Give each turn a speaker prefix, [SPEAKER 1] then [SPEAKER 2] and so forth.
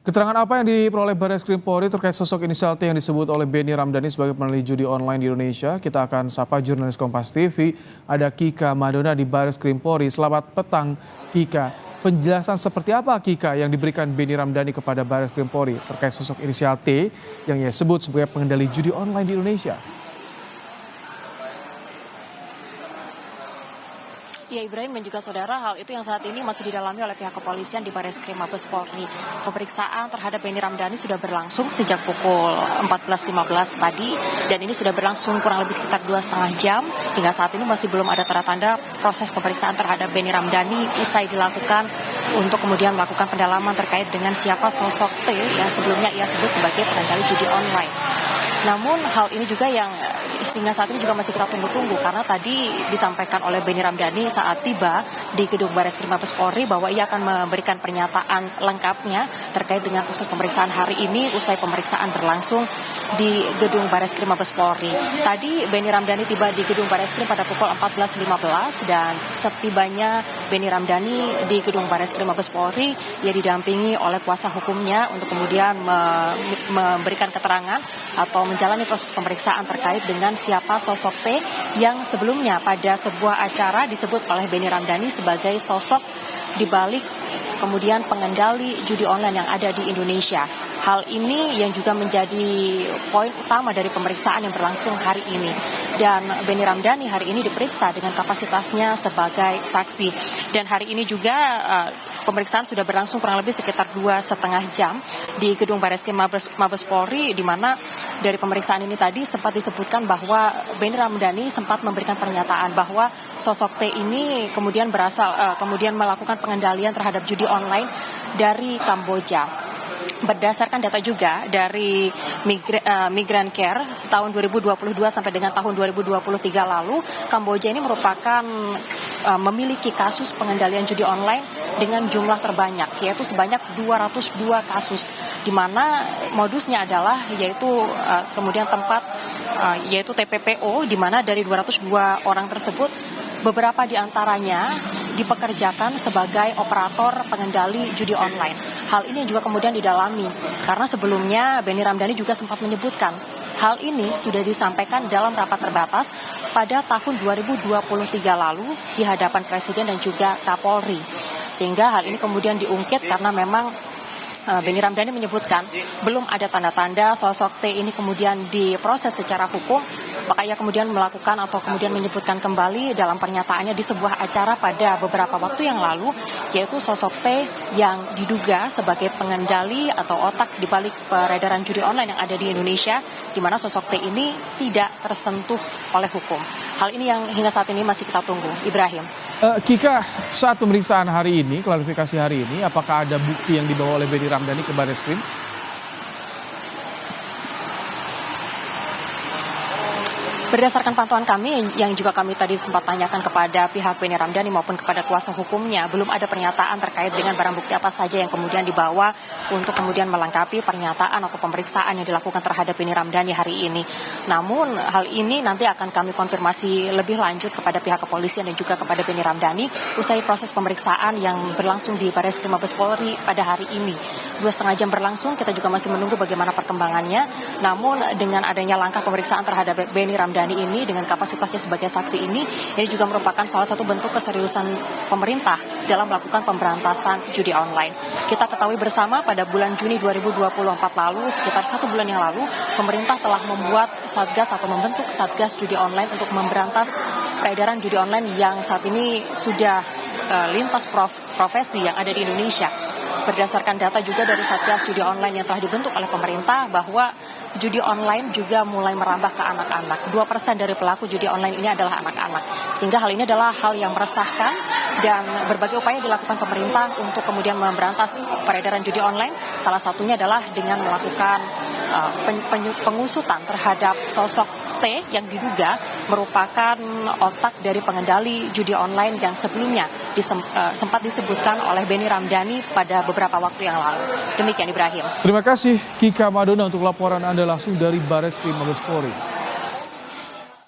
[SPEAKER 1] Keterangan apa yang diperoleh Barreskrim Polri terkait sosok inisial T yang disebut oleh Benny Ramdhani sebagai peneliti judi online di Indonesia? Kita akan sapa jurnalis Kompas TV, ada Kika Madona di Barreskrim Polri. Selamat petang, Kika. Penjelasan seperti apa, Kika, yang diberikan Benny Ramdhani kepada Barreskrim Polri terkait sosok inisial T yang ia sebut sebagai pengendali judi online di Indonesia?
[SPEAKER 2] Ya, Ibrahim dan juga saudara, hal itu yang saat ini masih didalami oleh pihak kepolisian di Barreskrim Mabes Polri. Pemeriksaan terhadap Benny Ramdhani sudah berlangsung sejak pukul 14.15 tadi, dan ini sudah berlangsung kurang lebih sekitar 2,5 jam. Hingga saat ini masih belum ada tanda-tanda proses pemeriksaan terhadap Benny Ramdhani usai dilakukan untuk kemudian melakukan pendalaman terkait dengan siapa sosok T yang sebelumnya ia sebut sebagai pengendali judi online. Namun hal ini juga yang hingga saat ini juga masih kita tunggu-tunggu, karena tadi disampaikan oleh Benny Ramdhani saat tiba di gedung Barreskrim Mabes Polri bahwa ia akan memberikan pernyataan lengkapnya terkait dengan proses pemeriksaan hari ini usai pemeriksaan berlangsung di gedung Barreskrim Mabes Polri. Tadi Benny Ramdhani tiba di gedung Barreskrim pada pukul 14.15 dan setibanya Benny Ramdhani di gedung Barreskrim Mabes Polri, ia didampingi oleh kuasa hukumnya untuk kemudian memberikan keterangan atau menjalani proses pemeriksaan terkait dengan siapa sosok T yang sebelumnya pada sebuah acara disebut oleh Benny Ramdhani sebagai sosok dibalik kemudian pengendali judi online yang ada di Indonesia. Hal ini yang juga menjadi poin utama dari pemeriksaan yang berlangsung hari ini. Dan Benny Ramdhani hari ini diperiksa dengan kapasitasnya sebagai saksi. Dan hari ini juga pemeriksaan sudah berlangsung kurang lebih sekitar 2,5 jam di gedung Barreskrim Mabes Polri, di mana dari pemeriksaan ini tadi sempat disebutkan bahwa Benny Ramdhani sempat memberikan pernyataan bahwa sosok T ini kemudian kemudian melakukan pengendalian terhadap judi online dari Kamboja. Berdasarkan data juga dari Migrant Care tahun 2022 sampai dengan tahun 2023 lalu, Kamboja ini merupakan memiliki kasus pengendalian judi online dengan jumlah terbanyak, yaitu sebanyak 202 kasus, di mana modusnya adalah yaitu kemudian tempat yaitu TPPO, di mana dari 202 orang tersebut beberapa di antaranya dipekerjakan sebagai operator pengendali judi online. Hal ini juga kemudian didalami karena sebelumnya Benny Ramdhani juga sempat menyebutkan hal ini sudah disampaikan dalam rapat terbatas pada tahun 2023 lalu di hadapan Presiden dan juga Kapolri. Sehingga hal ini kemudian diungkit karena memang Benny Ramdhani menyebutkan belum ada tanda-tanda sosok T ini kemudian diproses secara hukum, maka ia kemudian melakukan atau kemudian menyebutkan kembali dalam pernyataannya di sebuah acara pada beberapa waktu yang lalu, yaitu sosok T yang diduga sebagai pengendali atau otak di balik peredaran judi online yang ada di Indonesia, di mana sosok T ini tidak tersentuh oleh hukum. Hal ini yang hingga saat ini masih kita tunggu, Ibrahim.
[SPEAKER 1] Kika, saat pemeriksaan hari ini, klarifikasi hari ini, apakah ada bukti yang dibawa oleh Benny Ramdhani ke Barreskrim?
[SPEAKER 2] Berdasarkan pantauan kami yang juga kami tadi sempat tanyakan kepada pihak Benny Ramdhani maupun kepada kuasa hukumnya, belum ada pernyataan terkait dengan barang bukti apa saja yang kemudian dibawa untuk kemudian melengkapi pernyataan atau pemeriksaan yang dilakukan terhadap Benny Ramdhani hari ini. Namun hal ini nanti akan kami konfirmasi lebih lanjut kepada pihak kepolisian dan juga kepada Benny Ramdhani usai proses pemeriksaan yang berlangsung di Barreskrim Mabes Polri pada hari ini. 2,5 jam berlangsung, kita juga masih menunggu bagaimana perkembangannya. Namun dengan adanya langkah pemeriksaan terhadap Benny Ramdhani ini dengan kapasitasnya sebagai saksi ini juga merupakan salah satu bentuk keseriusan pemerintah dalam melakukan pemberantasan judi online. Kita ketahui bersama pada bulan Juni 2024 lalu, sekitar 1 bulan yang lalu, pemerintah telah membuat satgas atau membentuk satgas judi online untuk memberantas peredaran judi online yang saat ini sudah lintas profesi yang ada di Indonesia. Berdasarkan data juga dari Satgas Judi Online yang telah dibentuk oleh pemerintah, bahwa judi online juga mulai merambah ke anak-anak. 2% dari pelaku judi online ini adalah anak-anak. Sehingga hal ini adalah hal yang meresahkan, dan berbagai upaya dilakukan pemerintah untuk kemudian memberantas peredaran judi online. Salah satunya adalah dengan melakukan pengusutan terhadap sosok T yang diduga merupakan otak dari pengendali judi online yang sebelumnya sempat disebutkan oleh Benny Ramdhani pada beberapa waktu yang lalu. Demikian, Ibrahim.
[SPEAKER 1] Terima kasih Kika Madona untuk laporan Anda langsung dari Barreskrim Mabes Polri.